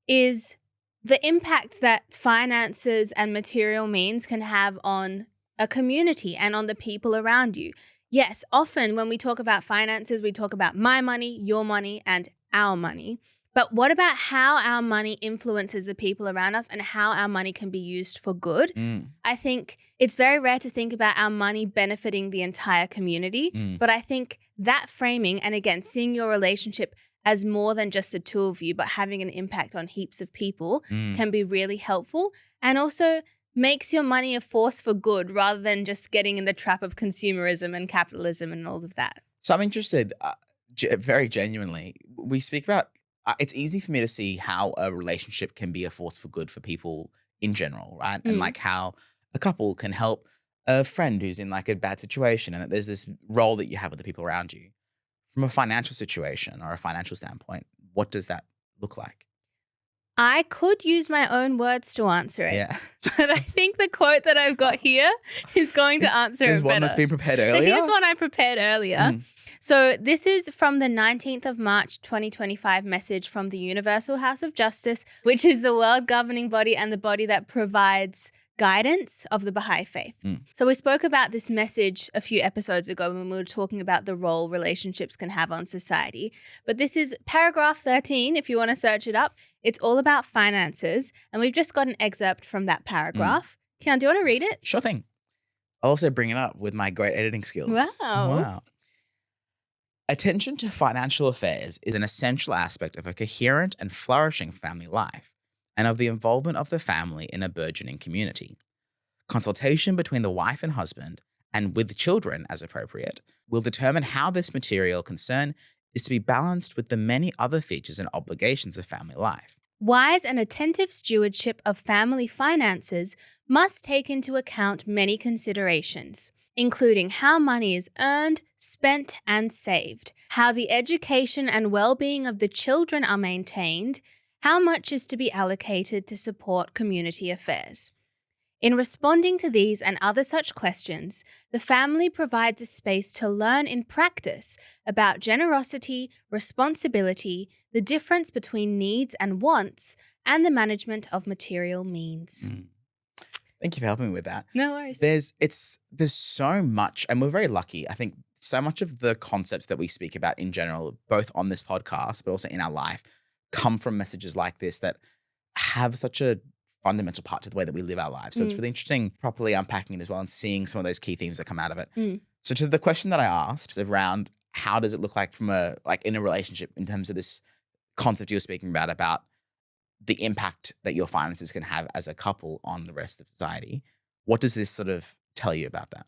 Speaker 1: is the impact that finances and material means can have on a community and on the people around you. Yes, often when we talk about finances, we talk about my money, your money, and our money. But what about how our money influences the people around us and how our money can be used for good? I think it's very rare to think about our money benefiting the entire community. But I think that framing, and again, seeing your relationship as more than just the two of you, but having an impact on heaps of people can be really helpful. And also makes your money a force for good rather than just getting in the trap of consumerism and capitalism and all of that.
Speaker 2: So I'm interested, very genuinely, we speak about, it's easy for me to see how a relationship can be a force for good for people in general, right? And like how a couple can help a friend who's in like a bad situation and that there's this role that you have with the people around you. From a financial situation or a financial standpoint, what does that look like?
Speaker 1: I could use my own words to answer it.
Speaker 2: Yeah.
Speaker 1: But I think the quote that I've got here is going to answer
Speaker 2: There's
Speaker 1: it
Speaker 2: one
Speaker 1: better.
Speaker 2: that's been prepared
Speaker 1: So
Speaker 2: earlier?
Speaker 1: here's one I prepared earlier. So this is from the 19th of March 2025 message from the Universal House of Justice, which is the world governing body and the body that provides guidance of the Baha'i faith. So we spoke about this message a few episodes ago when we were talking about the role relationships can have on society. But this is paragraph 13, if you want to search it up. It's all about finances. And we've just got an excerpt from that paragraph. Kian, do you want to read it?
Speaker 2: Sure thing. I'll also bring it up with my great editing skills.
Speaker 1: Wow.
Speaker 2: Attention to financial affairs is an essential aspect of a coherent and flourishing family life. and of the involvement of the family in a burgeoning community. Consultation between the wife and husband, and with the children as appropriate, will determine how this material concern is to be balanced with the many other features and obligations of family life.
Speaker 1: Wise and attentive stewardship of family finances must take into account many considerations, including how money is earned, spent, and saved, how the education and well-being of the children are maintained, how much is to be allocated to support community affairs. In responding to these and other such questions, the family provides a space to learn in practice about generosity, responsibility, the difference between needs and wants, and the management of material means.
Speaker 2: Thank you for helping me with that.
Speaker 1: No worries.
Speaker 2: There's so much, and we're very lucky. I think so much of the concepts that we speak about in general, both on this podcast, but also in our life, come from messages like this that have such a fundamental part to the way that we live our lives. So it's really interesting properly unpacking it as well and seeing some of those key themes that come out of it. So to the question that I asked around how does it look like from in a relationship in terms of this concept you were speaking about the impact that your finances can have as a couple on the rest of society, what does this sort of tell you about that?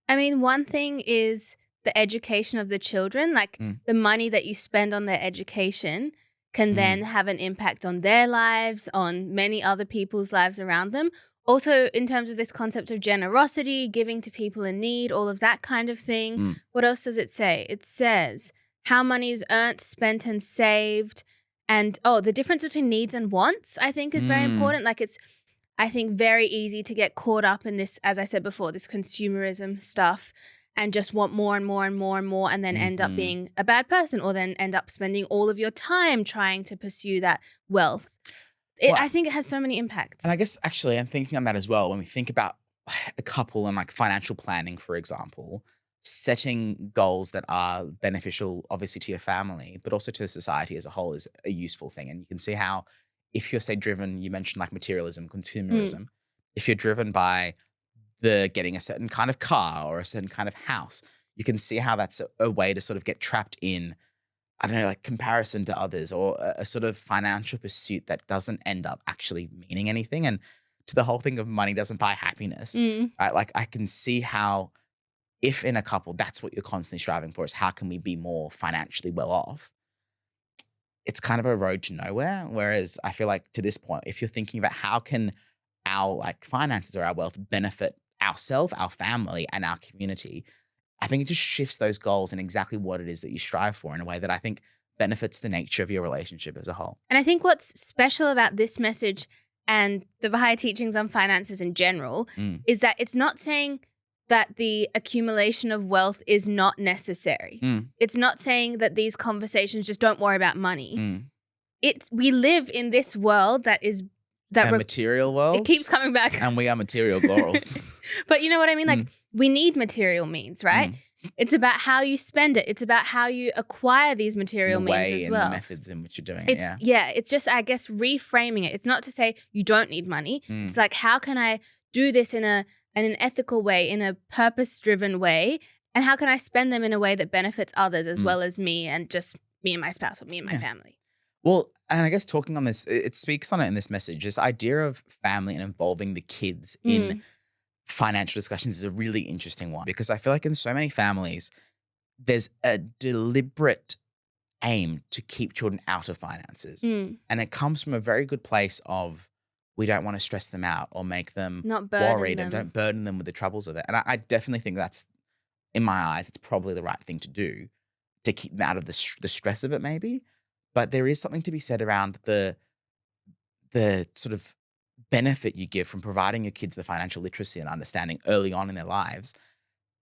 Speaker 1: I mean, one thing is the education of the children, the money that you spend on their education can then have an impact on their lives, on many other people's lives around them. Also, in terms of this concept of generosity, giving to people in need, all of that kind of thing. What else does it say? It says how money is earned, spent, and saved. And, the difference between needs and wants, I think, is very important. It's, I think, very easy to get caught up in this, as I said before, this consumerism stuff, and just want more and more and more and more, and then end up being a bad person, or then end up spending all of your time trying to pursue that wealth. I think it has so many impacts.
Speaker 2: And I guess actually I'm thinking on that as well. When we think about a couple and financial planning, for example, setting goals that are beneficial, obviously, to your family, but also to the society as a whole is a useful thing. And you can see how if you're, say, driven, you mentioned materialism, consumerism, if you're driven by the getting a certain kind of car or a certain kind of house, you can see how that's a way to sort of get trapped in, I don't know, comparison to others, or a sort of financial pursuit that doesn't end up actually meaning anything. And to the whole thing of money doesn't buy happiness, right? I can see how if in a couple, that's what you're constantly striving for, is how can we be more financially well off? It's kind of a road to nowhere. Whereas I feel like to this point, if you're thinking about how can our finances or our wealth benefit ourselves, our family, and our community, I think it just shifts those goals and exactly what it is that you strive for in a way that I think benefits the nature of your relationship as a whole.
Speaker 1: And I think what's special about this message and the Baha'i teachings on finances in general is that it's not saying that the accumulation of wealth is not necessary. It's not saying that these conversations just don't worry about money. We live in this world that is
Speaker 2: a material world.
Speaker 1: It keeps coming back.
Speaker 2: And we are material girls.
Speaker 1: But you know what I mean? We need material means, right? It's about how you spend it. It's about how you acquire these material means as well.
Speaker 2: And the methods in which you're doing it.
Speaker 1: It's just, I guess, reframing it. It's not to say you don't need money. It's how can I do this in an ethical way, in a purpose-driven way, and how can I spend them in a way that benefits others as well as me and just me and my spouse or me and my family.
Speaker 2: Well, and I guess talking on this, it speaks on it in this message. This idea of family and involving the kids in financial discussions is a really interesting one, because I feel like in so many families, there's a deliberate aim to keep children out of finances. And it comes from a very good place of we don't want to stress them out or make them worried and don't burden them with the troubles of it. And I definitely think that's, in my eyes, it's probably the right thing to do to keep them out of the stress of it maybe. But there is something to be said around the sort of benefit you give from providing your kids the financial literacy and understanding early on in their lives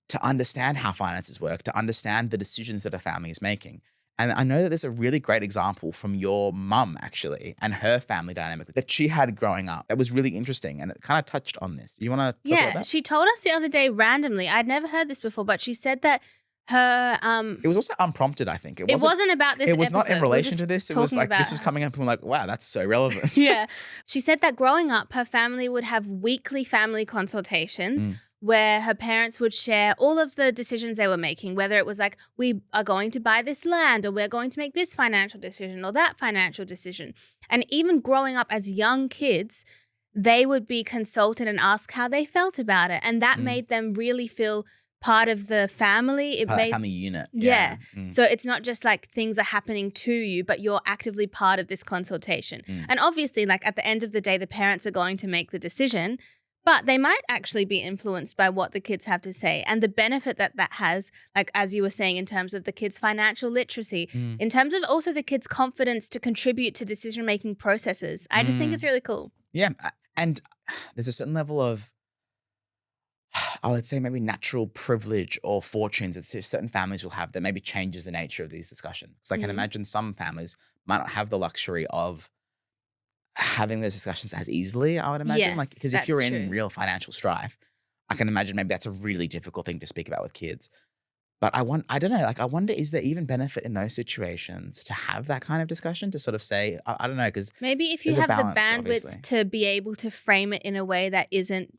Speaker 2: to understand how finances work, to understand the decisions that a family is making. And I know that there's a really great example from your mum, actually, and her family dynamic that she had growing up. That was really interesting, and it kind of touched on this. Do you want to talk about that?
Speaker 1: She told us the other day randomly. I'd never heard this before, but she said that her
Speaker 2: it was also unprompted, I think.
Speaker 1: It wasn't about this
Speaker 2: It was
Speaker 1: episode.
Speaker 2: not in relation to this. It was
Speaker 1: talking
Speaker 2: this was coming up and we're like, wow, that's so relevant.
Speaker 1: Yeah. She said that growing up, her family would have weekly family consultations where her parents would share all of the decisions they were making, whether it was like, we are going to buy this land, or we're going to make this financial decision or that financial decision. And even growing up as young kids, they would be consulted and asked how they felt about it. And that made them really feel part of the family. It made
Speaker 2: family unit.
Speaker 1: Yeah. So it's not just like things are happening to you, but you're actively part of this consultation. And obviously, like at the end of the day, the parents are going to make the decision, but they might actually be influenced by what the kids have to say and the benefit that that has, like as you were saying, in terms of the kids' financial literacy, in terms of also the kids' confidence to contribute to decision-making processes. I just think it's really cool.
Speaker 2: Yeah. And there's a certain level of, I would say maybe natural privilege or fortunes that certain families will have that maybe changes the nature of these discussions. So I can imagine some families might not have the luxury of having those discussions as easily, I would imagine.
Speaker 1: Yes,
Speaker 2: like, because if you're
Speaker 1: that's
Speaker 2: in
Speaker 1: true.
Speaker 2: real financial strife, I can imagine maybe that's a really difficult thing to speak about with kids. But I don't know, like I wonder, is there even benefit in those situations to have that kind of discussion, to sort of say, I don't know, because
Speaker 1: Maybe if you
Speaker 2: there's a
Speaker 1: have the
Speaker 2: balance,
Speaker 1: bandwidth
Speaker 2: obviously.
Speaker 1: to be able to frame it in a way that isn't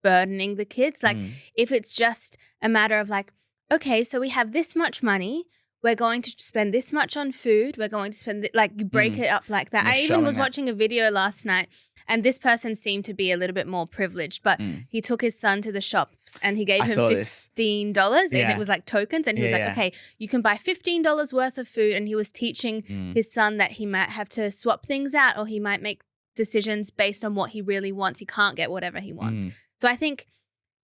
Speaker 1: burdening the kids. Like if it's just a matter of like, okay, so we have this much money, we're going to spend this much on food, we're going to spend, like you break it up like that.
Speaker 2: You're
Speaker 1: I even was
Speaker 2: showing that.
Speaker 1: watching a video last night, and this person seemed to be a little bit more privileged, but he took his son to the shops and he gave
Speaker 2: I
Speaker 1: him
Speaker 2: saw this.
Speaker 1: $15 and
Speaker 2: Yeah.
Speaker 1: it was like tokens, and he was
Speaker 2: Yeah,
Speaker 1: like,
Speaker 2: yeah.
Speaker 1: okay, you can buy $15 worth of food, and he was teaching his son that he might have to swap things out, or he might make decisions based on what he really wants. He can't get whatever he wants. So I think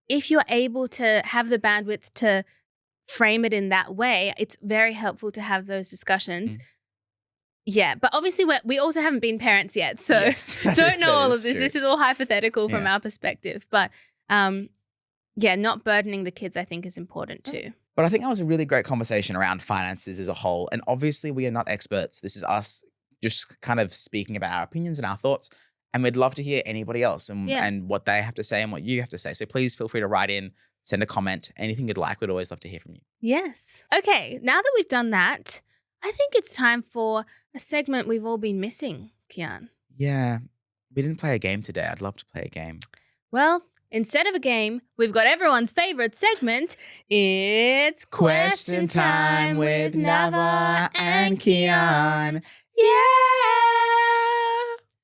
Speaker 1: if you're able to have the bandwidth to frame it in that way, it's very helpful to have those discussions. Yeah, but obviously we also haven't been parents yet, so
Speaker 2: Yes,
Speaker 1: don't know
Speaker 2: that
Speaker 1: all
Speaker 2: is
Speaker 1: of this.
Speaker 2: true.
Speaker 1: This is all hypothetical from
Speaker 2: Yeah.
Speaker 1: our perspective. But yeah, not burdening the kids, I think, is important too.
Speaker 2: But I think that was a really great conversation around finances as a whole. And obviously, we are not experts. This is us just kind of speaking about our opinions and our thoughts. And we'd love to hear anybody else and what they have to say and what you have to say. So please feel free to write in, send a comment, anything you'd like. We'd always love to hear from you.
Speaker 1: Yes. Okay, now that we've done that, I think it's time for a segment we've all been missing, Kian.
Speaker 2: Yeah, we didn't play a game today. I'd love to play a game.
Speaker 1: Well, instead of a game, we've got everyone's favorite segment. It's Question Time with Nava and Kian. Yeah!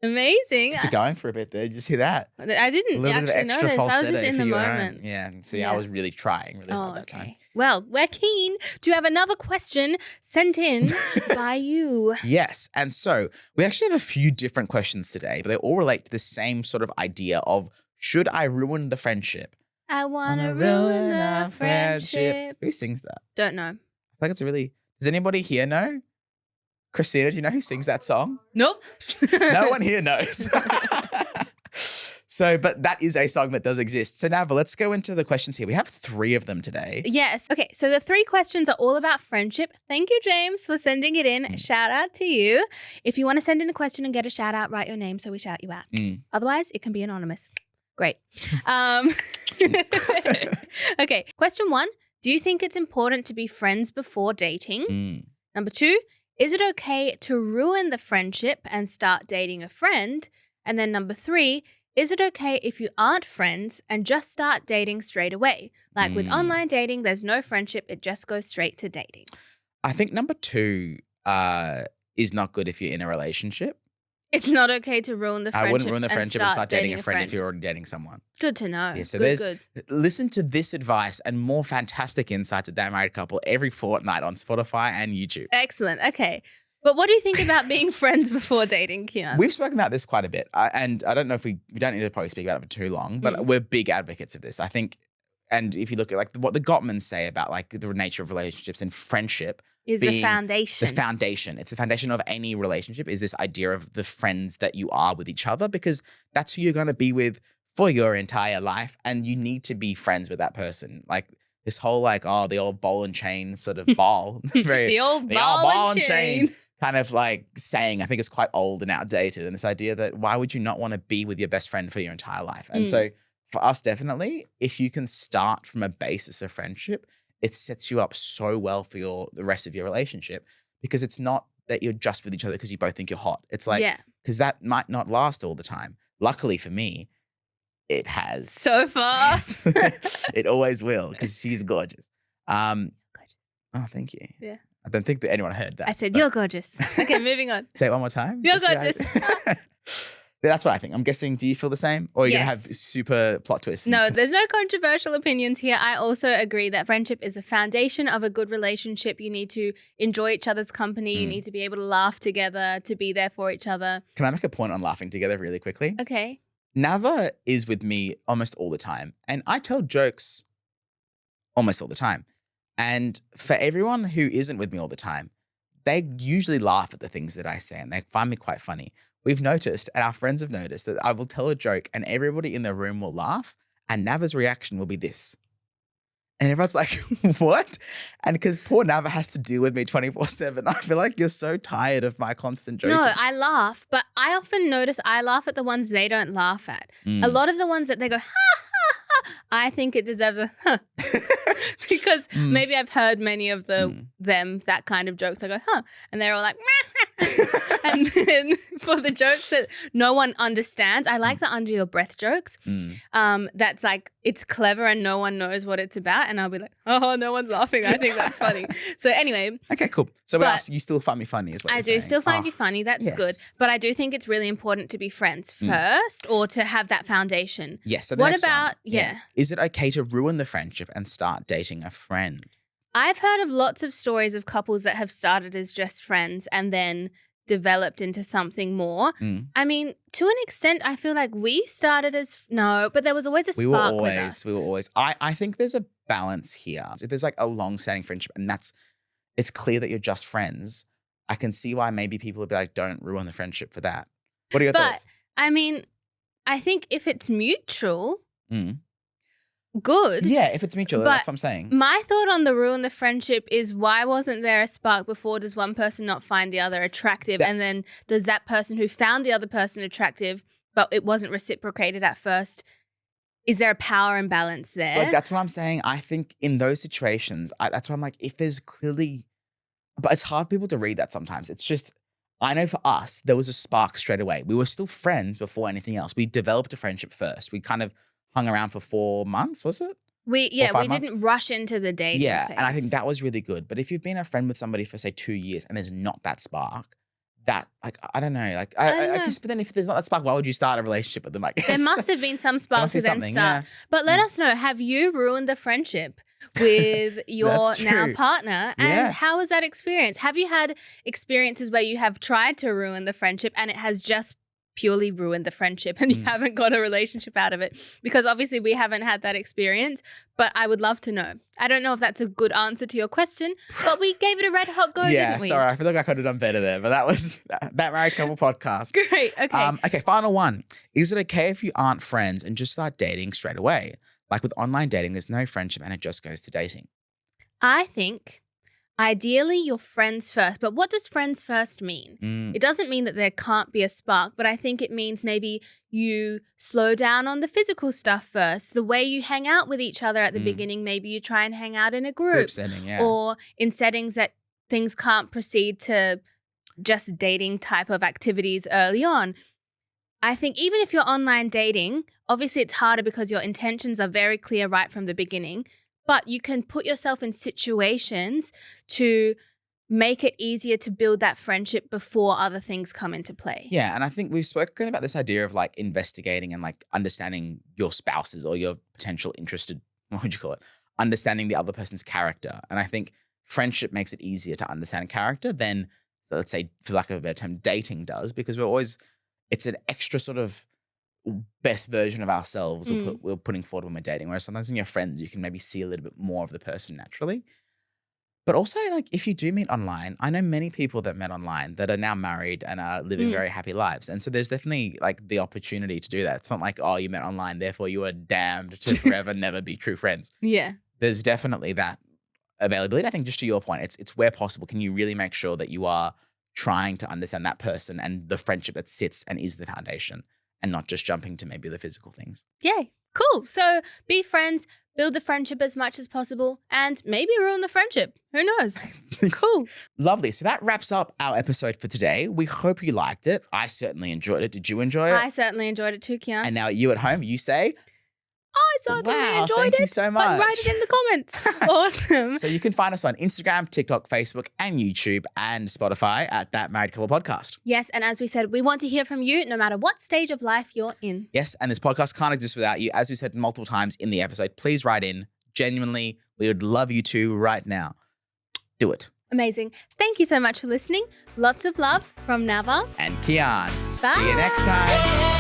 Speaker 1: Amazing.
Speaker 2: Kept it going for a bit there. Did you see that?
Speaker 1: I
Speaker 2: A
Speaker 1: didn't
Speaker 2: little bit of
Speaker 1: actually
Speaker 2: extra
Speaker 1: notice. I was
Speaker 2: falsetto
Speaker 1: just in
Speaker 2: for
Speaker 1: the
Speaker 2: you at home.
Speaker 1: moment.
Speaker 2: Yeah, see,
Speaker 1: Yeah.
Speaker 2: I was really trying really hard
Speaker 1: Oh,
Speaker 2: that time.
Speaker 1: okay. Well, we're keen to have another question sent in by you.
Speaker 2: Yes. And so we actually have a few different questions today, but they all relate to the same sort of idea of, should I ruin the friendship?
Speaker 1: I want to ruin the friendship.
Speaker 2: Who sings that?
Speaker 1: Don't know.
Speaker 2: I feel like it's a really, does anybody here know? Christina, do you know who sings that song?
Speaker 1: Nope.
Speaker 2: No one here knows. So, but that is a song that does exist. So Nava, let's go into the questions here. We have 3 of them today.
Speaker 1: Yes. Okay. So the 3 questions are all about friendship. Thank you, James, for sending it in. Shout out to you. If you want to send in a question and get a shout out, write your name so we shout you out. Otherwise, it can be anonymous. Great. Okay. Question 1. Do you think it's important to be friends before dating? Number 2. Is it okay to ruin the friendship and start dating a friend? And then number 3. Is it okay if you aren't friends and just start dating straight away? Like with online dating, there's no friendship. It just goes straight to dating.
Speaker 2: I think number 2 is not good if you're in a relationship.
Speaker 1: It's not okay to ruin the friendship.
Speaker 2: I wouldn't ruin the friendship and start dating a friend if
Speaker 1: friend.
Speaker 2: you're already dating someone.
Speaker 1: Good to know.
Speaker 2: Yeah, so
Speaker 1: good.
Speaker 2: listen to this advice and more fantastic insights at That Married Couple every fortnight on Spotify and YouTube.
Speaker 1: Excellent. Okay. But what do you think about being friends before dating, Kian?
Speaker 2: We've spoken about this quite a bit. And I don't know if we don't need to probably speak about it for too long, but we're big advocates of this. I think, and if you look at like what the Gottmans say about like the nature of relationships and friendship,
Speaker 1: Is the foundation.
Speaker 2: The foundation. It's the foundation of any relationship is this idea of the friends that you are with each other, because that's who you're going to be with for your entire life. And you need to be friends with that person. Like this whole like, oh, the old ball and chain sort of ball.
Speaker 1: The old ball and chain.
Speaker 2: Kind of like saying, I think it's quite old and outdated. And this idea that why would you not want to be with your best friend for your entire life? And so for us, definitely, if you can start from a basis of friendship, it sets you up so well for the rest of your relationship, because it's not that you're just with each other because you both think you're hot. It's like, because that might not last all the time. Luckily for me, It has.
Speaker 1: So far.
Speaker 2: It always will because she's gorgeous. Oh, thank you.
Speaker 1: Yeah.
Speaker 2: I don't think that anyone heard that.
Speaker 1: I said,
Speaker 2: but-
Speaker 1: you're gorgeous. Okay, moving on.
Speaker 2: Say it one more time.
Speaker 1: You're
Speaker 2: Just so
Speaker 1: gorgeous.
Speaker 2: That's what I think. I'm guessing, do you feel the same? Or are you going to have
Speaker 1: Yes.
Speaker 2: super plot twists?
Speaker 1: No, there's no controversial opinions here. I also agree that friendship is the foundation of a good relationship. You need to enjoy each other's company. You need to be able to laugh together, to be there for each other.
Speaker 2: Can I make a point on laughing together really quickly?
Speaker 1: Okay.
Speaker 2: Nava is with me almost all the time. And I tell jokes almost all the time. And for everyone who isn't with me all the time, they usually laugh at the things that I say and they find me quite funny. We've noticed, and our friends have noticed, that I will tell a joke and everybody in the room will laugh, and Nava's reaction will be this. And everyone's like, what? And because poor Nava has to deal with me 24/7, I feel like you're so tired of my constant joking.
Speaker 1: No, I laugh, but I often notice I laugh at the ones they don't laugh at. A lot of the ones that they go, ha, ha, ha, I think it deserves a huh. Because maybe I've heard many of them, that kind of jokes. I go, huh. And they're all like, and then for the jokes that no one understands, I like the under your breath jokes. That's like, it's clever and no one knows what it's about. And I'll be like, oh, no one's laughing. I think that's funny. So anyway.
Speaker 2: Okay, cool. So you still find me funny is what
Speaker 1: I
Speaker 2: you're
Speaker 1: do
Speaker 2: saying.
Speaker 1: still find you funny. That's
Speaker 2: yes.
Speaker 1: good. But I do think it's really important to be friends first or to have that foundation.
Speaker 2: Yes. So the
Speaker 1: what
Speaker 2: next
Speaker 1: about,
Speaker 2: one,
Speaker 1: yeah.
Speaker 2: Is it okay to ruin the friendship and start dating a friend?
Speaker 1: I've heard of lots of stories of couples that have started as just friends and then developed into something more. I mean, to an extent, I feel like we started as but there was always a spark with us.
Speaker 2: We were always. I think there's a balance here. If there's like a long-standing friendship and it's clear that you're just friends, I can see why maybe people would be like, don't ruin the friendship for that. What are your thoughts?
Speaker 1: I mean, I think if it's mutual, good.
Speaker 2: Yeah, if it's mutual,
Speaker 1: But
Speaker 2: that's what I'm saying.
Speaker 1: My thought on the ruin the friendship is why wasn't there a spark before? Does one person not find the other attractive? And then does that person who found the other person attractive, but it wasn't reciprocated at first, is there a power imbalance there?
Speaker 2: Like, that's what I'm saying. I think in those situations, that's why I'm like, if there's clearly, but it's hard for people to read that sometimes. It's just, I know for us, there was a spark straight away. We were still friends before anything else. We developed a friendship first. We kind of hung around for 4 months, was it?
Speaker 1: We didn't rush into the dating
Speaker 2: Yeah,
Speaker 1: phase.
Speaker 2: and I think that was really good. But if you've been a friend with somebody for say 2 years and there's not that spark, that like I don't know, like I guess. But then if there's not that spark, why would you start a relationship with them? I guess
Speaker 1: There must have been some spark
Speaker 2: must be
Speaker 1: to then
Speaker 2: something,
Speaker 1: start.
Speaker 2: yeah.
Speaker 1: But let us know, have you ruined the friendship with your
Speaker 2: That's
Speaker 1: now
Speaker 2: true.
Speaker 1: partner? And
Speaker 2: Yeah.
Speaker 1: how was that experience? Have you had experiences where you have tried to ruin the friendship and it has just purely ruined the friendship and you haven't got a relationship out of it? Because obviously we haven't had that experience, but I would love to know. I don't know if that's a good answer to your question, but we gave it a red hot go,
Speaker 2: Yeah,
Speaker 1: didn't we?
Speaker 2: sorry, I feel like I could have done better there, but that was that married couple podcast.
Speaker 1: Great, okay.
Speaker 2: Okay, final one. Is it okay if you aren't friends and just start dating straight away? Like with online dating, there's no friendship and it just goes to dating.
Speaker 1: I think ideally you're friends first, but what does friends first mean? It doesn't mean that there can't be a spark, but I think it means maybe you slow down on the physical stuff first. The way you hang out with each other at the beginning, maybe you try and hang out in a group
Speaker 2: setting, yeah.
Speaker 1: or in settings that things can't proceed to just dating type of activities early on. I think even if you're online dating, obviously it's harder because your intentions are very clear right from the beginning, but you can put yourself in situations to make it easier to build that friendship before other things come into play.
Speaker 2: Yeah, and I think we've spoken about this idea of like investigating and like understanding your spouses or your potential interested, what would you call it? Understanding the other person's character. And I think friendship makes it easier to understand character than, let's say, for lack of a better term, dating does, because it's an extra sort of best version of ourselves we're putting forward when we're dating. Whereas sometimes when you're friends, you can maybe see a little bit more of the person naturally. But also, like, if you do meet online, I know many people that met online that are now married and are living very happy lives. And so there's definitely like the opportunity to do that. It's not like, oh, you met online, therefore you are damned to forever never be true friends.
Speaker 1: Yeah.
Speaker 2: There's definitely that availability. I think just to your point, it's where possible. Can you really make sure that you are trying to understand that person and the friendship that sits and is the foundation and not just jumping to maybe the physical things?
Speaker 1: Yay. Cool. So be friends, build the friendship as much as possible, and maybe ruin the friendship. Who knows? Cool.
Speaker 2: Lovely. So that wraps up our episode for today. We hope you liked it. I certainly enjoyed it. Did you enjoy it?
Speaker 1: I certainly enjoyed it too, Kian.
Speaker 2: And now you at home, you say,
Speaker 1: I certainly enjoyed
Speaker 2: thank
Speaker 1: it.
Speaker 2: you so
Speaker 1: But
Speaker 2: much.
Speaker 1: write it in the comments. Awesome.
Speaker 2: So you can find us on Instagram, TikTok, Facebook, and YouTube, and Spotify at That Married Couple Podcast.
Speaker 1: Yes, and as we said, we want to hear from you no matter what stage of life you're in.
Speaker 2: Yes, and this podcast can't exist without you. As we said multiple times in the episode, please write in. Genuinely, we would love you to right now. Do it.
Speaker 1: Amazing. Thank you so much for listening. Lots of love from Nava
Speaker 2: and Kian.
Speaker 1: Bye.
Speaker 2: See you next time.